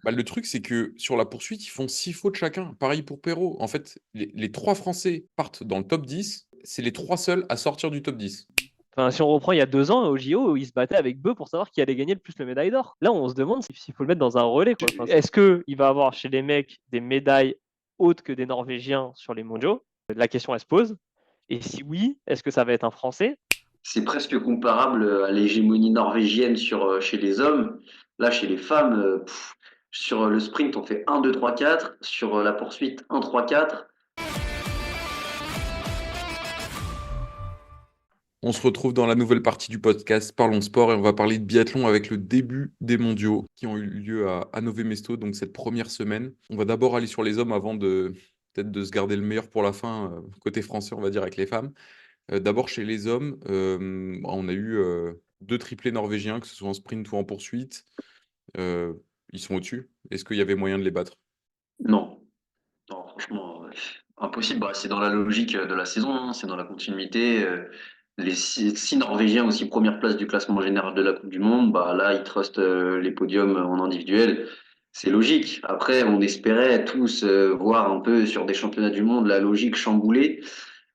Bah, le truc, c'est que sur la poursuite, ils font 6 fautes chacun. Pareil pour Perrault. En fait, les 3 Français partent dans le top 10. C'est les 3 seuls à sortir du top 10. Enfin, si on reprend il y a 2 ans au JO, il se battait avec Beu pour savoir qui allait gagner le plus le médaille d'or. Là, on se demande s'il faut le mettre dans un relais, quoi. Enfin, est-ce qu'il va avoir chez les mecs des médailles autres que des Norvégiens sur les mondiaux? La question, elle se pose. Et si oui, est-ce que ça va être un Français? C'est presque comparable à l'hégémonie norvégienne chez les hommes. Là, chez les femmes, sur le sprint, on fait 1, 2, 3, 4. Sur la poursuite, 1, 3, 4. On se retrouve dans la nouvelle partie du podcast Parlons Sport et on va parler de biathlon avec le début des mondiaux qui ont eu lieu à Nové Mesto, donc cette première semaine. On va d'abord aller sur les hommes avant de peut-être de se garder le meilleur pour la fin, côté français, on va dire, avec les femmes. D'abord chez les hommes, on a eu 2 triplés norvégiens, que ce soit en sprint ou en poursuite. Ils sont au-dessus. Est-ce qu'il y avait moyen de les battre? Non, non, franchement, impossible. Bah, c'est dans la logique de la saison, hein, c'est dans la continuité. Les six Norvégiens aussi première place du classement général de la Coupe du Monde, bah là ils trustent les podiums en individuel. C'est logique. Après, on espérait tous voir un peu sur des championnats du monde la logique chamboulée.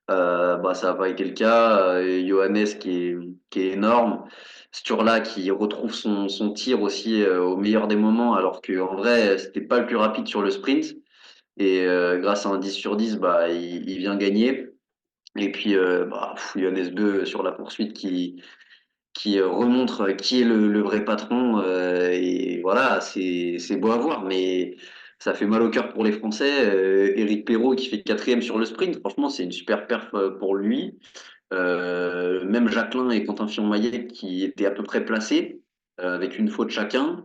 Bah ça n'a pas été le cas. Johannes qui est énorme. Sturla qui retrouve son tir aussi au meilleur des moments, alors qu'en vrai c'était pas le plus rapide sur le sprint. Et grâce à un 10 sur 10, bah il vient gagner. Et puis, Johannes Beu sur la poursuite qui remontre qui est le vrai patron. Et voilà, c'est beau à voir, mais ça fait mal au cœur pour les Français. Éric Perrault qui fait quatrième sur le sprint, franchement, c'est une super perf pour lui. Même Jacquelin et Quentin Fillon-Maillet qui étaient à peu près placés, avec une faute chacun.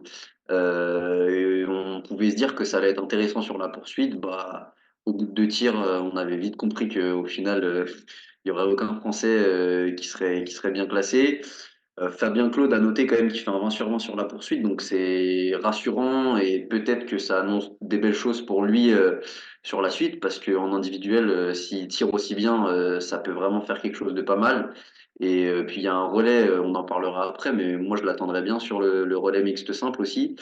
Et on pouvait se dire que ça allait être intéressant sur la poursuite. Bah, au bout de 2 tirs, on avait vite compris qu'au final, il n'y aurait aucun Français qui serait bien classé. Fabien Claude a noté quand même qu'il fait un 20 sur 20 sur la poursuite, donc c'est rassurant et peut-être que ça annonce des belles choses pour lui sur la suite, parce qu'en individuel, s'il tire aussi bien, ça peut vraiment faire quelque chose de pas mal. Et puis il y a un relais, on en parlera après, mais moi je l'attendrais bien sur le relais mixte simple aussi.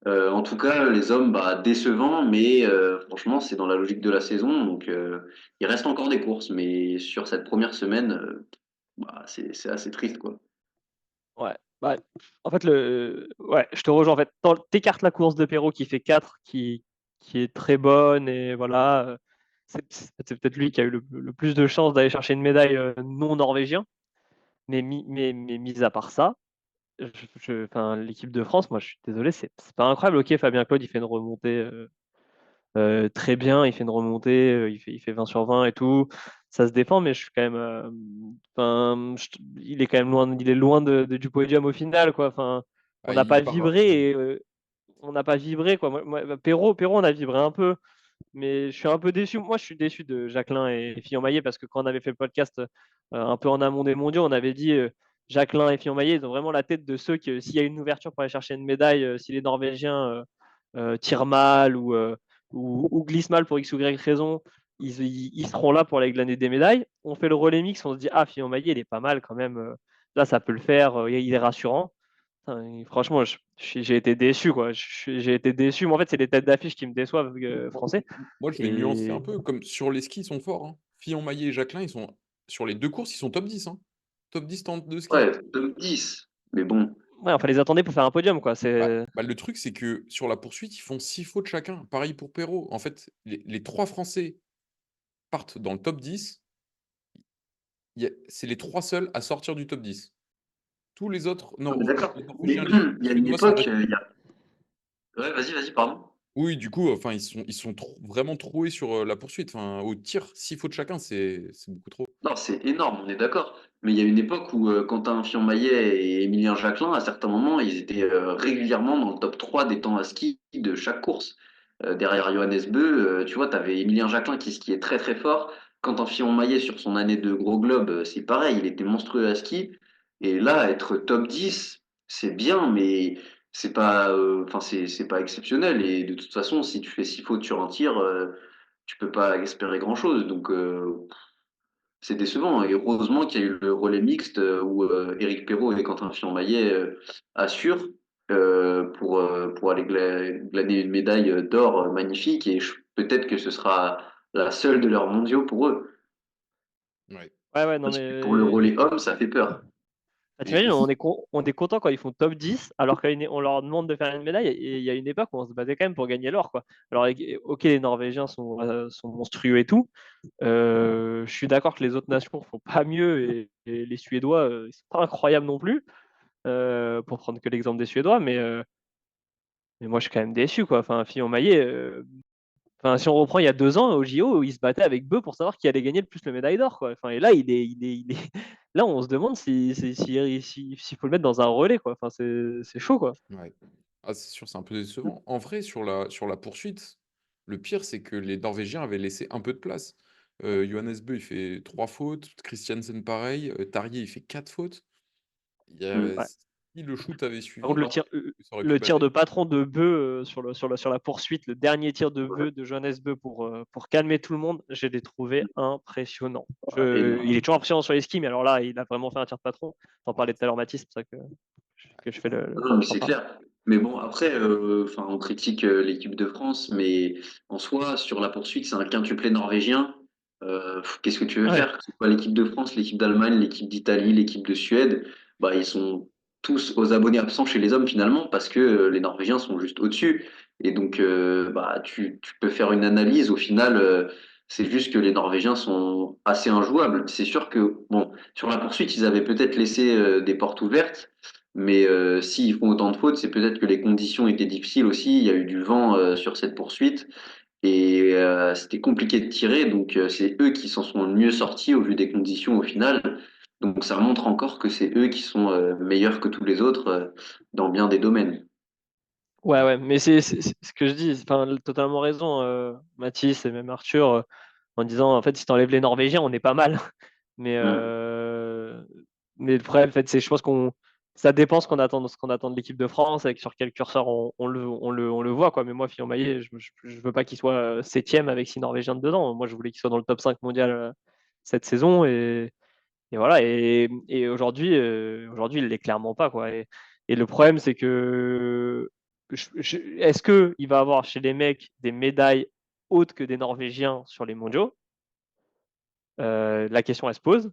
En tout cas, les hommes, bah, décevants, mais franchement, c'est dans la logique de la saison, donc il reste encore des courses, mais sur cette première semaine, bah, c'est assez triste, quoi. Ouais. Bah, en fait, ouais, je te rejoins. En fait, t'écartes la course de Perrault qui fait 4, qui est très bonne, et voilà. C'est peut-être lui qui a eu le plus de chances d'aller chercher une médaille non norvégien. Mais mis à part ça, enfin, l'équipe de France, moi je suis désolé, c'est pas incroyable. Ok, Fabien Claude, il fait une remontée très bien, il fait une remontée, il fait 20 sur 20 et tout. Ça se défend, mais je suis quand même. Enfin, il est quand même loin, il est loin du podium au final, quoi. Enfin, on Ah, n'a il pas part. vibré, et, on n'a pas vibré, quoi. Perrault, on a vibré un peu, mais je suis un peu déçu. Moi, je suis déçu de Jacquelin et Fillon-Maillet, parce que quand on avait fait le podcast un peu en amont des mondiaux, on avait dit Jacquelin et Fillon-Maillet, ils ont vraiment la tête de ceux que s'il y a une ouverture pour aller chercher une médaille, si les Norvégiens tirent mal ou glissent mal pour X ou Y raison, ils seront là pour aller glaner des médailles. On fait le relais mix, on se dit ah, Fillon-Maillet, il est pas mal quand même. Là, ça peut le faire, il est rassurant. Putain, franchement, j'ai été déçu, quoi. J'ai été déçu. Mais en fait, c'est les têtes d'affiche qui me déçoivent, français. Moi, je vais nuancer un Et peu. Comme sur les skis, ils sont forts, hein. Fillon-Maillet et Jacquelin, ils sont sur les 2 courses, ils sont top 10, hein. Top 10 de ski. Ouais, top 10. Mais bon, ouais, enfin, les attendait pour faire un podium, quoi. Le truc, c'est que sur la poursuite, ils font 6 fautes chacun. Pareil pour Perrault. En fait, les 3 Français partent dans le top 10. C'est les 3 seuls à sortir du top 10. Tous les autres, non, non, mais d'accord. les Mais Norvégiens, les il y a une Suédois sont époque, restés. Ouais, vas-y, pardon. Oui, du coup, enfin, ils sont vraiment troués sur la poursuite. Enfin, au tir, 6 fautes chacun, c'est beaucoup trop. Non, c'est énorme, on est d'accord. Mais il y a une époque où Quentin Fillon-Maillet et Émilien Jacquelin, à certains moments, ils étaient régulièrement dans le top 3 des temps à ski de chaque course. Derrière Johannes Beu, tu vois, tu avais Émilien Jacquelin qui skiait très très fort. Quentin Fillon-Maillet, sur son année de gros globe, c'est pareil, il était monstrueux à ski. Et là, être top 10, c'est bien, mais enfin, c'est pas exceptionnel. Et de toute façon, si tu fais 6 fautes sur un tir, tu peux pas espérer grand-chose. Donc, c'est décevant. Et heureusement qu'il y a eu le relais mixte où Éric Perrault et Quentin Fillon-Maillet assurent. pour aller glaner une médaille d'or magnifique. Et peut-être que ce sera la seule de leurs mondiaux pour eux. Ouais. Ouais, ouais, non, Parce que pour le mais. relais homme, ça fait peur. Et T'imagines, on est content quand ils font top 10, alors qu'on leur demande de faire une médaille. Et il y a une époque où on se battait quand même pour gagner l'or, quoi. Alors, ok, les Norvégiens sont monstrueux et tout. Je suis d'accord que les autres nations font pas mieux et les Suédois, ils sont pas incroyables non plus, pour prendre que l'exemple des Suédois. Mais moi, je suis quand même déçu, quoi. Enfin, Fillon Maillet, enfin, si on reprend il y a 2 ans au JO, il se battait avec Beu pour savoir qui allait gagner le plus le médaille d'or, quoi. Enfin, et là, là, on se demande s'il faut le mettre dans un relais, quoi. Enfin, c'est chaud, quoi. ouais. Ah, c'est sûr, c'est un peu décevant. En vrai, sur la poursuite, le pire, c'est que les Norvégiens avaient laissé un peu de place. Johannes Bö, il fait 3 fautes. Christiansen, pareil. Tarier, il fait 4 fautes. Ouais. Si le shoot avait Par suivi, contre, ça aurait pu le tir de passer. patron de Beu sur la poursuite, le dernier tir de Beu, de Johannes Beu pour calmer tout le monde, je l'ai trouvé impressionnant. Il est toujours impressionnant sur les skis, mais alors là, il a vraiment fait un tir de patron. T'en Ouais, parlais tout à l'heure, Mathis, c'est pour ça que je fais Non, mais j'en c'est parle. clair. Mais bon, après, enfin, on critique l'équipe de France, mais en soi, sur la poursuite, c'est un quintuplé norvégien. Qu'est-ce que tu veux Ouais. faire? Que ce soit l'équipe de France, l'équipe d'Allemagne, l'équipe d'Italie, l'équipe de Suède, bah, ils sont tous aux abonnés absents chez les hommes finalement, parce que les Norvégiens sont juste au-dessus. Et donc, bah, tu peux faire une analyse. Au final, c'est juste que les Norvégiens sont assez injouables. C'est sûr que, bon, sur la poursuite, ils avaient peut-être laissé des portes ouvertes. Mais s'ils font autant de fautes, c'est peut-être que les conditions étaient difficiles aussi. Il y a eu du vent sur cette poursuite et c'était compliqué de tirer. Donc c'est eux qui s'en sont le mieux sortis au vu des conditions au final. Donc ça montre encore que c'est eux qui sont meilleurs que tous les autres dans bien des domaines. Ouais, ouais, ouais, mais c'est ce que je dis. Enfin, totalement raison, Mathis et même Arthur, en disant en fait, si t'enlèves les Norvégiens, on est pas mal. Mais, Mm. mais le problème, en fait, c'est je pense ça dépend ce qu'on attend de l'équipe de France, avec sur quel curseur on le voit, quoi. Mais moi, Fillon Maillet, je veux pas qu'il soit septième avec 6 Norvégiens dedans. Moi, je voulais qu'il soit dans le top 5 mondial cette saison. Et voilà. Et aujourd'hui, il l'est clairement pas, quoi. Et le problème, c'est que est-ce qu'il va avoir chez les mecs des médailles autres que des Norvégiens sur les mondiaux? La question, elle se pose.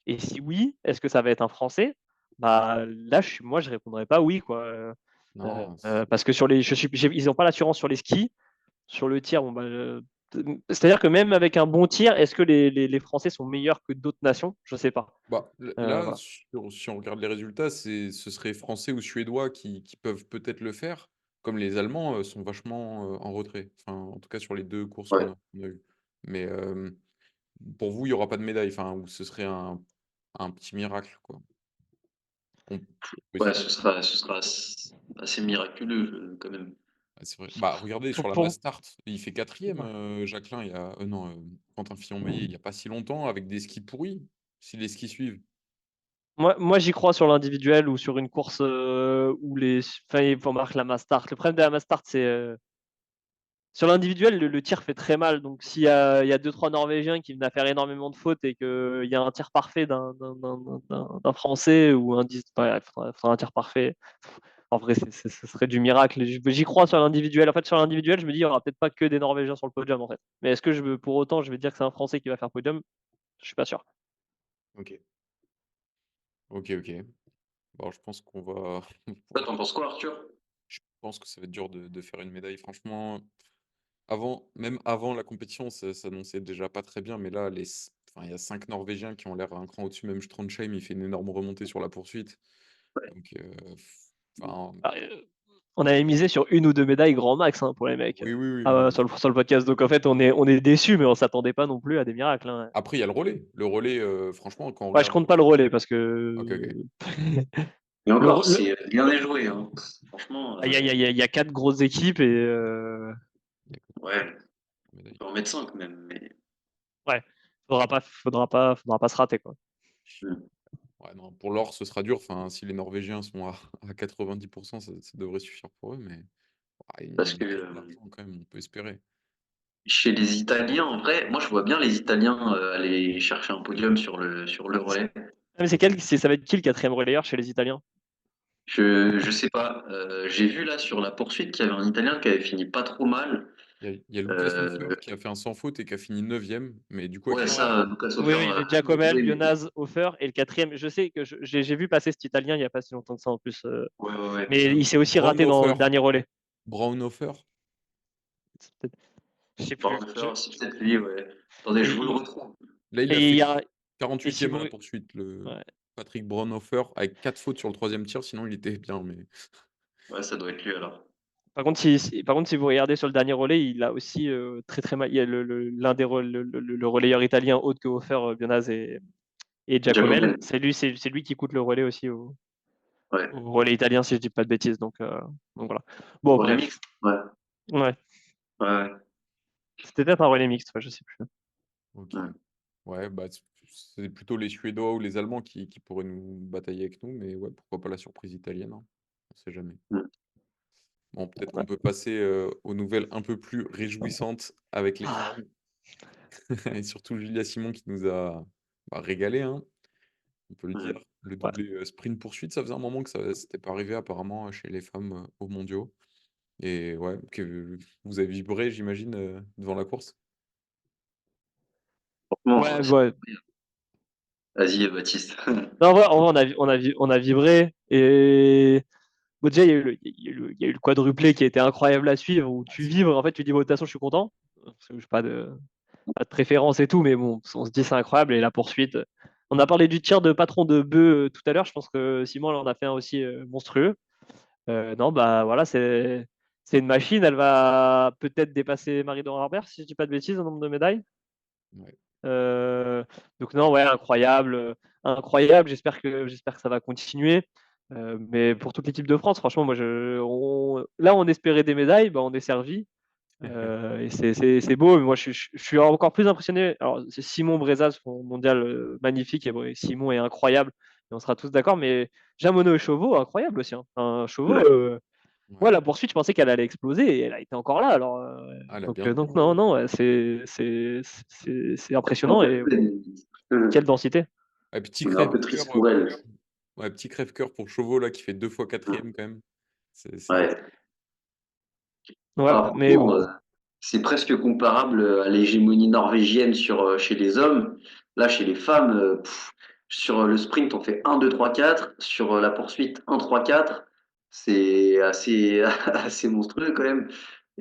Et si oui, est-ce que ça va être un Français? Bah, là, moi, je répondrais pas oui, quoi. non, Parce que ils n'ont pas l'assurance sur les skis. Sur le tir, bon, bah, c'est-à-dire que même avec un bon tir, est-ce que les Français sont meilleurs que d'autres nations? Je sais pas. bah, là, Voilà. si on regarde les résultats, ce serait français ou suédois qui peuvent peut-être le faire, comme les Allemands sont vachement en retrait. Enfin, en tout cas, sur les 2 courses Ouais. qu'on a eues. Mais pour vous, il n'y aura pas de médaille, enfin, ou ce serait un petit miracle, quoi. On peut Ouais, espérer. ce sera assez miraculeux quand même. Ah, c'est vrai. Bah, regardez, sur la Pour, mass start, il fait quatrième, Jacqueline, non, Quentin Fillon-Maillet, il n'y a pas si longtemps, avec des skis pourris, si les skis suivent. moi, j'y crois sur l'individuel ou sur une course où enfin, il faut marquer la mass start. Le problème de la mass start, c'est sur l'individuel, le tir fait très mal. Donc, il y a 2-3 Norvégiens qui viennent à faire énormément de fautes et qu'il y a un tir parfait d'un Français ou ouais, faudra un tir parfait. En vrai, ce serait du miracle. J'y crois sur l'individuel. En fait, sur l'individuel, je me dis, il n'y aura peut-être pas que des Norvégiens sur le podium, en fait. Mais est-ce que pour autant, je vais dire que c'est un Français qui va faire podium? Je suis pas sûr. Ok, ok. Bon, je pense qu'on va. Toi, t'en penses quoi, Arthur? Je pense que ça va être dur de faire une médaille. Franchement, même avant la compétition, ça s'annonçait déjà pas très bien. Mais là, enfin, il y a 5 Norvégiens qui ont l'air un cran au-dessus. Même Trondheim, il fait une énorme remontée sur la poursuite. Donc, enfin, Ah, on avait misé sur une ou deux médailles grand max, hein, pour les mecs, oui, non, mais sur le podcast. Donc en fait, on est déçus, mais on s'attendait pas non plus à des miracles, hein. après, il y a le relais. Le relais, franchement, quand on Ouais, je regarde. compte pas le relais parce Ok, que ok. Et le, encore, le- c'est bien déjoué, hein. Franchement, il y a 4 grosses équipes et Il y a que ouais, trois médailles. on peut en mettre 5 même. Mais... ouais, faudra pas se rater, quoi. Hmm. Ouais, non, pour l'or, ce sera dur. Enfin, si les Norvégiens sont à 90%, ça devrait suffire pour eux. Mais Parce une que médaille d'argent, quand même, on peut espérer. chez les Italiens, en vrai, moi je vois bien les Italiens aller chercher un podium sur le relais. Ah, mais ça va être qui le quatrième relayeur chez les Italiens? Je sais pas. J'ai vu là sur la poursuite qu'il y avait un Italien qui avait fini pas trop mal. Il y a Lucas Hofer Euh, qui a fait un sans faute et qui a fini neuvième, mais du coup avec ouais, une Ouais. ça, Lucas Oui, Hofer oui, j'ai a Giacomel, doublé, mais Bionaz, Hofer et le quatrième. Je sais que j'ai vu passer cet Italien il n'y a pas si longtemps que ça en plus. ouais, ouais, ouais. Mais il s'est aussi raté dans le Braunhofer. dernier relais. Braunhofer. C'est peut-être- Je sais plus. Barhofer, c'est peut-être lui, ouais. Attendez, je vous le Et, retrouve. Là, il a et il fait y a et si 48e à vous la poursuite, le ouais. Patrick Braunhofer, avec 4 fautes sur le troisième tir, sinon il était bien. Mais Ouais, ça doit être lui alors. Par contre, si vous regardez sur le dernier relais, il a aussi très très mal. Il y a l'un des le relayeur italien autre que Hofer, Bionaz et Giacomel. Giacomel. C'est lui qui coûte le relais aussi Ouais. au relais italien, si je dis pas de bêtises. Donc voilà. Bon, Pour les bref. mix. Ouais. Ouais. Ouais. C'était peut-être un relais mixte, ouais, je sais plus. ok. Ouais. Ouais, bah, c'est plutôt les Suédois ou les Allemands qui pourraient nous batailler avec nous, mais ouais, pourquoi pas la surprise italienne, hein. On sait jamais. Mm. Bon, peut-être Ouais. qu'on peut passer aux nouvelles un peu plus réjouissantes avec les Ah, femmes, et surtout Julia Simon qui nous a régalé, hein, on peut le Ouais. dire. Le ouais. doublé sprint-poursuite, ça faisait un moment que ça s'était pas arrivé apparemment chez les femmes aux mondiaux. Et ouais, que vous avez vibré, j'imagine, devant la course? Franchement, Ouais, ouais. vas-y, Baptiste. Non, en vrai, on a vibré. Et bon, déjà, il y a eu le quadruplé qui a été incroyable à suivre, où Ah, tu c'est vibres. En fait, tu dis, bon, de toute façon, je suis content. Parce que je n'ai pas de préférence et tout, mais bon, on se dit, c'est incroyable. Et la poursuite. On a parlé du tir de patron de bœuf tout à l'heure. Je pense que Simon, là, en a fait un aussi monstrueux. Non, bah voilà, c'est une machine. Elle va peut-être dépasser Marie-Laure Harbert, si je dis pas de bêtises, en nombre de médailles. ouais. Euh, donc non, ouais, incroyable, incroyable. J'espère que ça va continuer. Mais pour toute l'équipe de France, franchement, là, on espérait des médailles, bah, on est servi. Et c'est beau. Mais moi, je suis encore plus impressionné. Alors, c'est Simon Brezas, son mondial magnifique. Et bon, et Simon est incroyable. Et on sera tous d'accord. Mais Jamono et Chauveau, incroyable aussi, hein. Enfin, Chauveau, Ouais. moi, Ouais. la poursuite, je pensais qu'elle allait exploser et elle a été encore là. Alors, Ah, elle a bien donc tenu, non, hein. non, ouais, c'est impressionnant et quelle densité. Ouais, petit On est un peu crève-cœur triste pour elle. ouais, petit crève-cœur pour Chauveau là, qui fait 2 fois quatrième quand même. C'est Ouais. Ouais, Ah, mais franchement, bon. c'est presque comparable à l'hégémonie norvégienne chez les hommes. Là, chez les femmes, sur le sprint, on fait 1, 2, 3, 4. Sur la poursuite, 1, 3, 4. C'est assez, assez monstrueux quand même.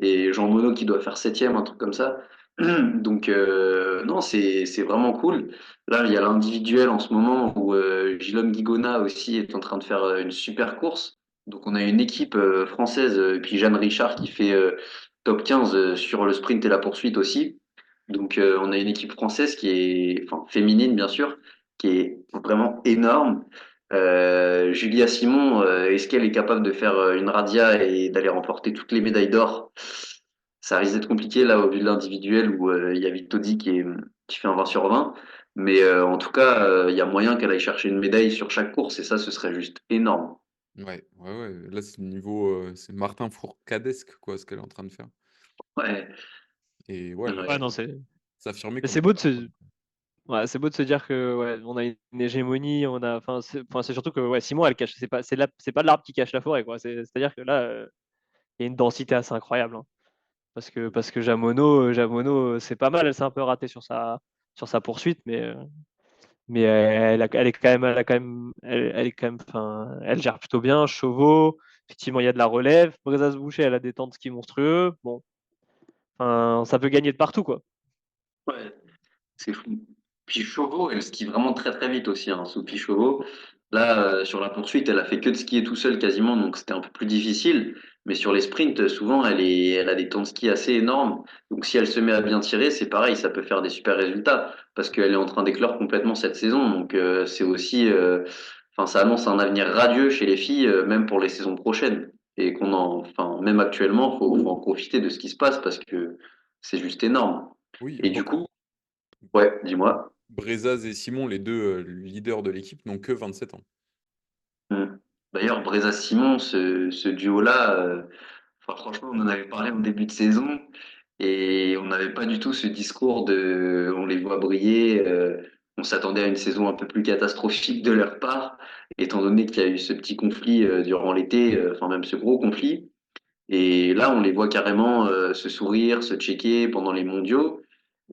Et Jean Monod qui doit faire septième, un truc comme ça. Donc, non, c'est vraiment cool. Là, il y a l'individuel en ce moment où Guillaume Guigona aussi est en train de faire une super course. Donc, on a une équipe française, et puis Jeanne Richard qui fait top 15 sur le sprint et la poursuite aussi. Donc, on a une équipe française qui est, enfin, féminine bien sûr, qui est vraiment énorme. Julia Simon, est-ce qu'elle est capable de faire une radia et d'aller remporter toutes les médailles d'or? Ça risque d'être compliqué là au vu de l'individuel où il y a Vitodi qui fait un 20 sur 20. Mais en tout cas, il y a moyen qu'elle aille chercher une médaille sur chaque course et ça, ce serait juste énorme. Ouais, ouais, ouais. Là, c'est le niveau, c'est Martin Fourcadesque, quoi, ce qu'elle est en train de faire. Ouais, Et ouais, elle a Ouais, l'air non, de s'affirmer mais comme leader, quoi. c'est beau de se dire que ouais, on a une hégémonie, enfin, c'est surtout que ouais, Simon, elle cache, c'est pas l'arbre qui cache la forêt, quoi. C'est-à-dire que là, il y a une densité assez incroyable, hein. Parce que Jamono, c'est pas mal. Elle s'est un peu ratée sur sa poursuite, mais elle est quand même, enfin, elle gère plutôt bien. Chauveau, effectivement, il y a de la relève. Brezas Boucher, elle a des temps de ski monstrueux. Bon, enfin, ça peut gagner de partout, quoi. ouais. C'est fou. Puis Chauveau, elle skie vraiment très très vite aussi, hein, Sophie Chauveau. Là, sur la poursuite, elle a fait que de skier tout seul quasiment, donc c'était un peu plus difficile. Mais sur les sprints, souvent, elle a des temps de ski assez énormes. Donc si elle se met à bien tirer, c'est pareil, ça peut faire des super résultats parce qu'elle est en train d'éclore complètement cette saison. Donc c'est aussi, enfin, ça annonce un avenir radieux chez les filles, même pour les saisons prochaines. Et enfin, même actuellement, faut en profiter de ce qui se passe parce que c'est juste énorme. Oui, Et du coup, ouais, dis-moi. Brezaz et Simon, les deux leaders de l'équipe, n'ont que 27 ans. Mm. D'ailleurs, Breza Simon, ce duo-là, enfin, franchement, on en avait parlé en début de saison et on n'avait pas du tout ce discours de on les voit briller. on s'attendait à une saison un peu plus catastrophique de leur part, étant donné qu'il y a eu ce petit conflit durant l'été, enfin même ce gros conflit. Et là, on les voit carrément se sourire, se checker pendant les mondiaux.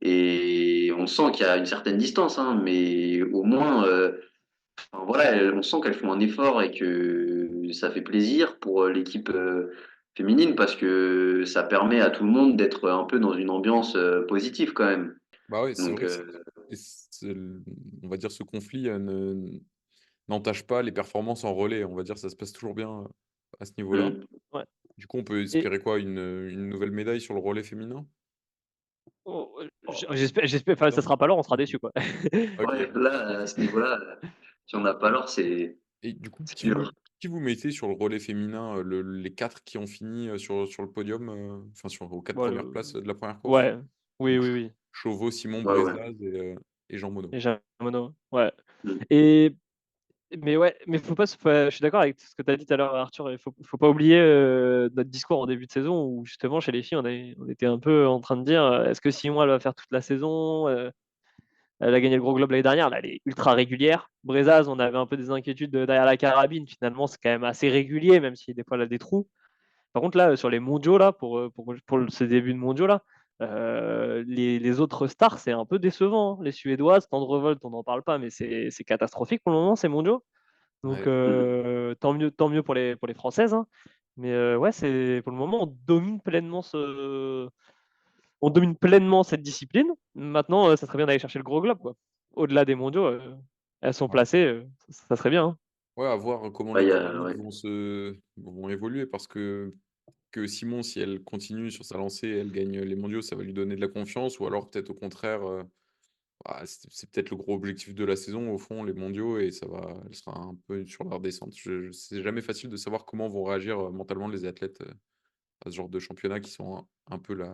Et on sent qu'il y a une certaine distance, hein, mais au moins, enfin, voilà, on sent qu'elles font un effort et que ça fait plaisir pour l'équipe féminine parce que ça permet à tout le monde d'être un peu dans une ambiance positive quand même. Bah ouais, c'est Donc, vrai. Et on va dire ce conflit n'entache pas les performances en relais. On va dire ça se passe toujours bien à ce niveau-là. mm. Ouais. Du coup, on peut Et espérer quoi? Une nouvelle médaille sur le relais féminin? oh, j'espère, enfin, ça sera pas l'or, on sera déçus, quoi. Ok. Ouais, là, à ce niveau-là, si on n'a pas l'or, Et du coup, c'est dur. qui vous mettez sur le relais féminin, les quatre qui ont fini sur le podium, enfin aux quatre Bon, premières places de la première course? ouais, oui, Donc oui, oui. Chauveau, Simon, Ouais, ouais. Brezaz et Jean Monod. Et Mono, ouais. Mm. Et mais ouais, mais faut pas se enfin, je suis d'accord avec ce que tu as dit tout à l'heure, Arthur. Il faut pas oublier notre discours en début de saison où justement chez les filles, on était un peu en train de dire est-ce que Simon elle va faire toute la saison elle a gagné le Gros Globe l'année dernière, là, elle est ultra régulière. Brezaz, on avait un peu des inquiétudes derrière la carabine. Finalement, c'est quand même assez régulier, même si des fois elle a des trous. Par contre, là, sur les mondiaux, là, pour ce début de mondiaux, là, les autres stars, c'est un peu décevant, hein. Les Suédoises, Tendrevolt, on n'en parle pas, mais c'est catastrophique pour le moment, ces mondiaux. Donc, Ouais. Mm. tant mieux pour les Françaises, hein. Mais ouais, pour le moment, on domine pleinement cette discipline. Maintenant, ça serait bien d'aller chercher le gros globe, quoi. Au-delà des mondiaux, elles sont Ouais. placées, ça serait bien, hein. Ouais, à voir comment Ouais, les il y a, dynamiques ouais. vont évoluer parce que Simon, si elle continue sur sa lancée, elle gagne les mondiaux, ça va lui donner de la confiance ou alors peut-être au contraire, c'est peut-être le gros objectif de la saison au fond, les mondiaux et elle sera un peu sur la redescente. C'est jamais facile de savoir comment vont réagir, mentalement les athlètes, à ce genre de championnat qui sont un peu l'une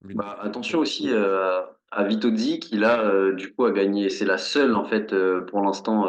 des Bah, plus attention difficiles. aussi à Vitozzi qui là du coup a gagné. C'est la seule en fait pour l'instant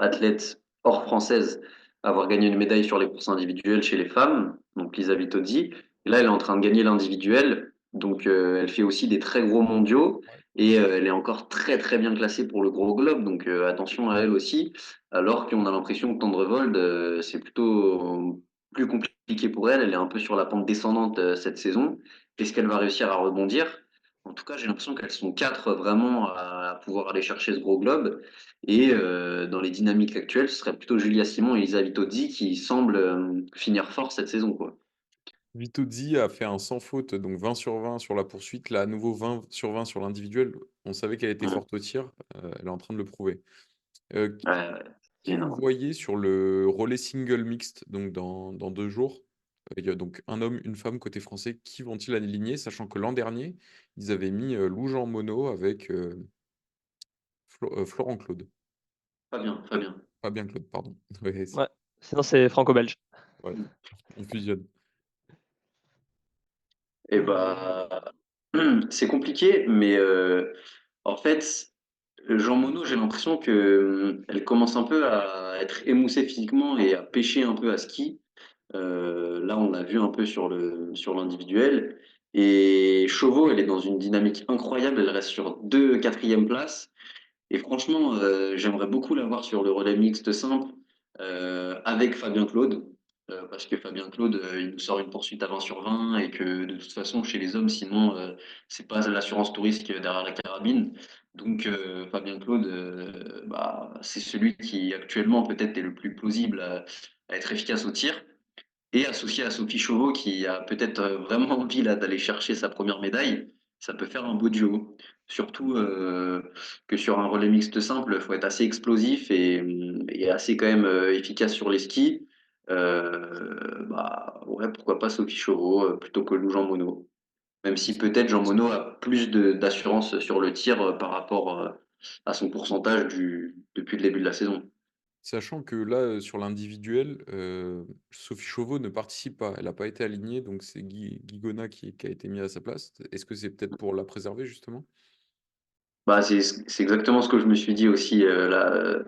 athlète hors française à avoir gagné une médaille sur les courses individuelles chez les femmes. Donc Lisa Vitozzi. Et là elle est en train de gagner l'individuel. Donc elle fait aussi des très gros mondiaux Ouais. et elle est encore très très bien classée pour le gros globe. Donc attention à elle aussi. Alors qu'on a l'impression que Tendrevold c'est plutôt plus compliqué pour elle. Elle est un peu sur la pente descendante cette saison. Est-ce qu'elle va réussir à rebondir? En tout cas, j'ai l'impression qu'elles sont quatre vraiment à pouvoir aller chercher ce gros globe. Et dans les dynamiques actuelles, ce serait plutôt Julia Simon et Elisa Vitozzi qui semblent finir fort cette saison, quoi. Vitozzi a fait un sans faute, donc 20 sur 20 sur la poursuite. Là, à nouveau 20 sur 20 sur l'individuel. On savait qu'elle était Voilà. forte au tir, elle est en train de le prouver. Heu, Ouais, c'est qui vous énorme. voyez sur le relais single mixte, donc dans 2 jours? Il y a donc un homme, une femme côté français. Qui vont-ils aligner? Sachant que l'an dernier, ils avaient mis, Lou-Jean Monod avec, Florent Claude. Fabien, Fabien. Fabien Claude, pardon. Ouais, Ouais. Sinon, c'est franco-belge. ouais, on fusionne. Et Mais bah, c'est compliqué, mais en fait, Jean Monod, j'ai l'impression que elle commence un peu à être émoussée physiquement et à pêcher un peu à ski. Là, on l'a vu un peu sur l'individuel. Et Chauveau, elle est dans une dynamique incroyable. Elle reste sur deux quatrièmes places. Et franchement, j'aimerais beaucoup la voir sur le relais mixte simple avec Fabien Claude. Parce que Fabien Claude, il nous sort une poursuite à 20 sur 20 et que de toute façon, chez les hommes, sinon, c'est pas l'assurance tout risque derrière la carabine. Donc, Fabien Claude, bah, c'est celui qui actuellement peut-être est le plus plausible à être efficace au tir. Et associé à Sophie Chauveau, qui a peut-être vraiment envie là d'aller chercher sa première médaille, ça peut faire un beau duo. Surtout que sur un relais mixte simple, il faut être assez explosif et assez quand même efficace sur les skis. Bah ouais, pourquoi pas Sophie Chauveau plutôt que Lou Jean Monod. Même si peut-être Jean Monod a plus d'assurance sur le tir par rapport à son pourcentage depuis le début de la saison. Sachant que là, sur l'individuel, Sophie Chauveau ne participe pas. Elle n'a pas été alignée, donc c'est Guy Gona qui a été mis à sa place. Est-ce que c'est peut-être pour la préserver justement? Bah, c'est exactement ce que je me suis dit aussi là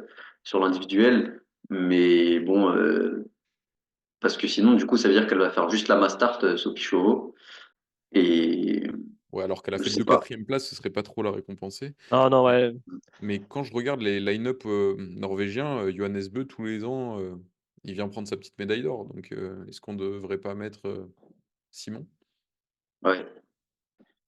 sur l'individuel. Mais bon, parce que sinon, du coup, ça veut dire qu'elle va faire juste la Mastart, Sophie Chauveau. Et Ouais, alors qu'elle a Je fait sais 2 pas. 4e places, ce serait pas trop la récompenser. Non, non, Mais ouais. mais quand je regarde les line-up, norvégiens, Johannes Bø tous les ans, il vient prendre sa petite médaille d'or, donc est-ce qu'on devrait pas mettre, Simon? Ouais.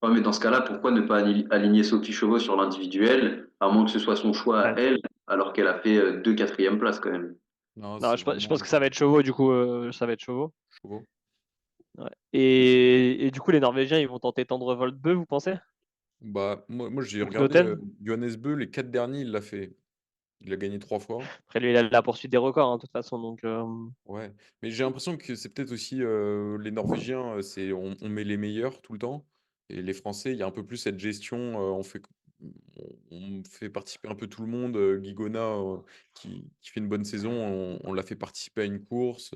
Ouais, mais dans ce cas-là, pourquoi ne pas aligner Sophie Chauveau sur l'individuel, à moins que ce soit son choix à Ouais. elle, alors qu'elle a fait 2 4e places quand même. Non, Non, c'est je pense vraiment, que ça va être Chauveau, du coup, ça va être Chauveau. Chauveau. Ouais. OK. Et du coup, les Norvégiens, ils vont tenter Tendrevold 2, vous pensez? Bah, moi j'ai Ou regardé, Knoten? Johannes Bø, les 4 derniers, il l'a fait. Il a gagné 3 fois. Après, lui, il a la poursuite des records, hein, de toute façon. Donc, Ouais, mais j'ai l'impression que c'est peut-être aussi, les Norvégiens, c'est on met les meilleurs tout le temps et les Français, il y a un peu plus cette gestion, on fait participer un peu tout le monde, Guigona, qui fait une bonne saison, on l'a fait participer à une course,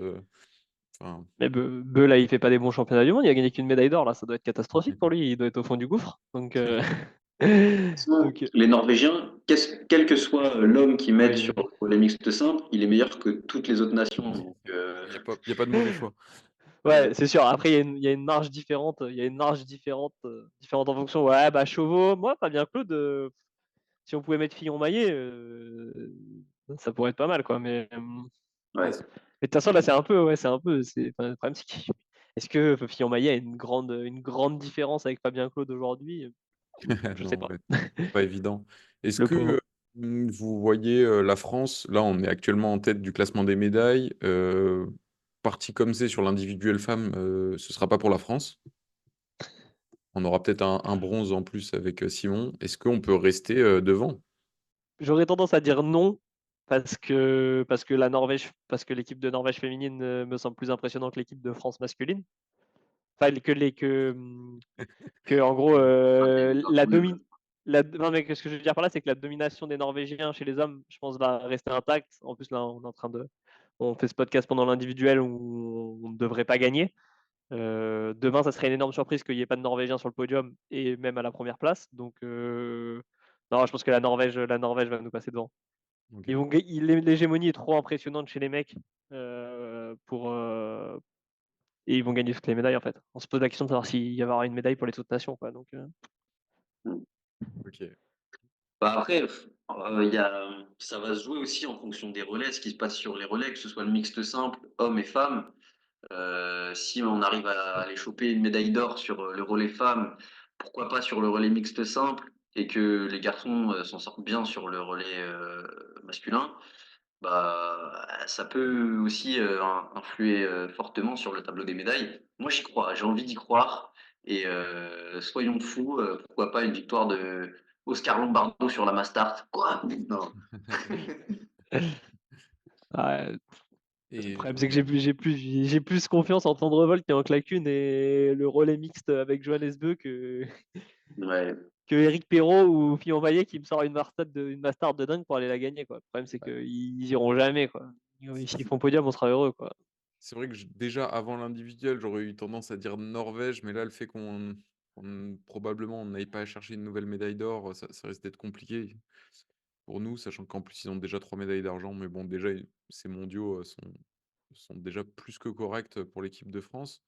enfin, mais Beu, là, il fait pas des bons championnats du monde. Il a gagné qu'une médaille d'or, là. Ça doit être catastrophique pour lui. Il doit être au fond du gouffre. Donc, Façon, donc, les Norvégiens, quel que soit l'homme qu'ils mettent sur oui. les mixtes simples, il est meilleur que toutes les autres nations. Donc, il y a pas de mauvais choix. Ouais, c'est sûr. Après, il y a une marge différente. Il y a une marge différente, différente en fonction. Ouais, bah, Chauveau, moi, Fabien Claude, si on pouvait mettre Fillon-Maillet, ça pourrait être pas mal, quoi. Ouais, ouais. Mais de toute façon, là, c'est un peu, ouais, c'est un peu, enfin, le problème, c'est est-ce que Fillon-Maillet a une grande différence avec Fabien Claude aujourd'hui? Je sais non, pas. ouais, c'est pas évident. Est-ce Le que, pauvre. vous voyez, la France, là, on est actuellement en tête du classement des médailles, parti comme c'est sur l'individuel femme, ce sera pas pour la France. On aura peut-être un bronze en plus avec, Simon. Est-ce qu'on peut rester, devant? J'aurais tendance à dire non, parce que parce que l'équipe de Norvège féminine me semble plus impressionnante que l'équipe de France masculine. Enfin, que en gros, non, mais ce que je veux dire par là, c'est que la domination des Norvégiens chez les hommes, je pense, va rester intacte. En plus, là, on fait ce podcast pendant l'individuel où on ne devrait pas gagner. Demain, ça serait une énorme surprise qu'il n'y ait pas de Norvégiens sur le podium et même à la première place. Donc, non, je pense que la Norvège va nous passer devant. OK. L'hégémonie est trop impressionnante chez les mecs et ils vont gagner toutes les médailles en fait. On se pose la question de savoir s'il y aura une médaille pour les autres nations, quoi. Donc, OK. Bah après, ça va se jouer aussi en fonction des relais, ce qui se passe sur les relais, que ce soit le mixte simple, hommes et femmes. Si on arrive à aller choper une médaille d'or sur le relais femmes, pourquoi pas sur le relais mixte simple, et que les garçons s'en sortent bien sur le relais masculin, bah, ça peut aussi influer fortement sur le tableau des médailles. Moi, j'y crois, j'ai envie d'y croire. Et soyons fous, pourquoi pas une victoire de Oscar Lombardo sur la Mastart? Quoi? Non. ouais, le Et problème, c'est que j'ai plus confiance en Tendrevol qui en claque une et le relais mixte avec Johannes Beu Ouais, que Eric Perrault ou Fillon Maillet qui me sort une Mastart de dingue pour aller la gagner, quoi. Le problème, c'est ouais, qu'ils iront jamais, quoi. S'ils font podium, on sera heureux, quoi. c'est vrai que déjà avant l'individuel, j'aurais eu tendance à dire Norvège, mais là, le fait probablement on n'aille pas chercher une nouvelle médaille d'or, ça risque d'être compliqué pour nous, sachant qu'en plus ils ont déjà 3 médailles d'argent, mais bon, déjà ces mondiaux, sont déjà plus que corrects pour l'équipe de France.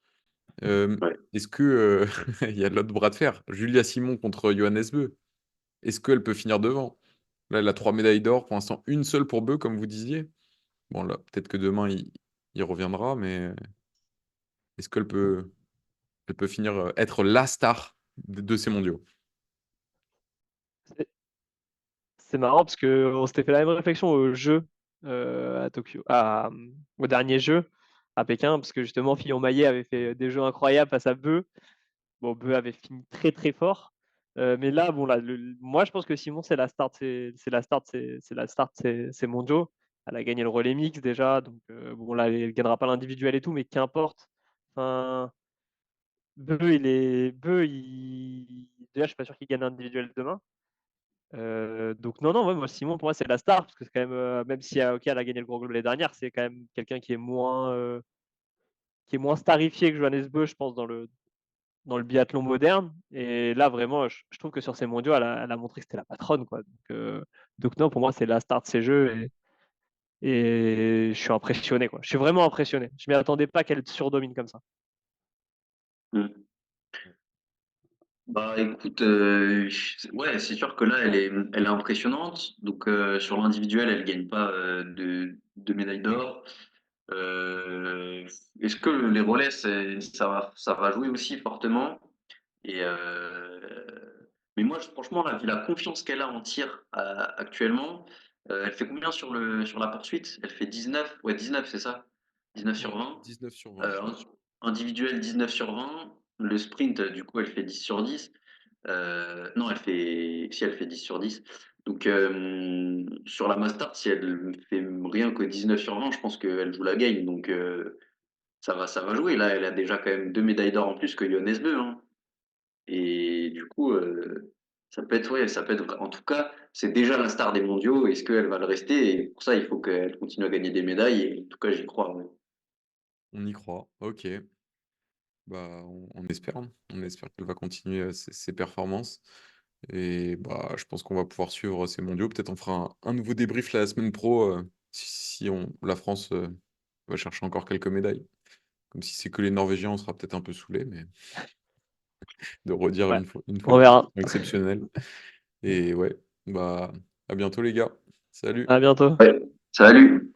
ouais. Est-ce que, il y a l'autre bras de fer, Julia Simon contre Johannes Bø. Est-ce qu'elle peut finir devant? Là, elle a 3 médailles d'or, pour l'instant une seule pour Bø, comme vous disiez. Bon là, peut-être que demain il reviendra, mais est-ce qu'elle peut finir, être la star de ces mondiaux? C'est c'est marrant parce qu'on s'était fait la même réflexion au jeu à Tokyo, au dernier jeu à Pékin, parce que justement, Fillon Maillet avait fait des jeux incroyables face à Beu. Bon, Beu avait fini très très fort. Mais là, bon, là, moi je pense que Simon, c'est la start, c'est mondiaux. Elle a gagné le relais mix déjà, donc bon, là, elle ne gagnera pas l'individuel et tout, mais qu'importe. Enfin, déjà, je suis pas sûr qu'il gagne l'individuel demain. Donc non, non, ouais, moi, Simon, pour moi, c'est la star, parce que c'est quand même, même si ok, elle a gagné le Gros Globe l'année dernière, c'est quand même quelqu'un qui est moins starifié que Johannes Beu, je pense, dans le biathlon moderne. Et là, vraiment, je trouve que sur ces mondiaux, elle a montré que c'était la patronne, quoi. Donc non, pour moi, c'est la star de ces jeux et je suis impressionné, quoi. Je suis vraiment impressionné. Je m'y attendais pas qu'elle surdomine comme ça. Mm. Bah écoute, ouais, c'est sûr que là, elle est impressionnante. Donc sur l'individuel, elle gagne pas de médaille d'or. Euh, Est-ce que les relais, ça va jouer aussi fortement? Et mais moi, franchement, là, vu la confiance qu'elle a en tir actuellement, elle fait combien sur la poursuite? Elle fait 19, ouais, 19, c'est ça? 19 Ouais, sur 20. 19 sur 20. Euh, Individuel 19 sur 20. Le sprint, du coup, elle fait 10 sur 10. Non, si elle fait 10 sur 10. Donc, sur la Mastart, si elle fait rien que 19 sur 20, je pense qu'elle joue la game. Donc, ça va jouer. Là, elle a déjà quand même 2 médailles d'or en plus que Johannes Beu, hein. Et du coup, ça peut être, ouais, ça peut être. En tout cas, c'est déjà la star des mondiaux. Est-ce qu'elle va le rester? Et pour ça, il faut qu'elle continue à gagner des médailles. Et en tout cas, j'y crois, ouais. On y croit. Ok. Bah, on espère, hein. On espère qu'elle va continuer ses performances. Et bah, je pense qu'on va pouvoir suivre ces mondiaux. Peut-être on fera un nouveau débrief la semaine pro si la France va chercher encore quelques médailles. Comme si c'est que les Norvégiens, on sera peut-être un peu saoulés, mais de redire Ouais, une fois on de plus qu'ils verra. sont exceptionnels. Et ouais, bah, à bientôt les gars. Salut. À bientôt. Ouais. Salut!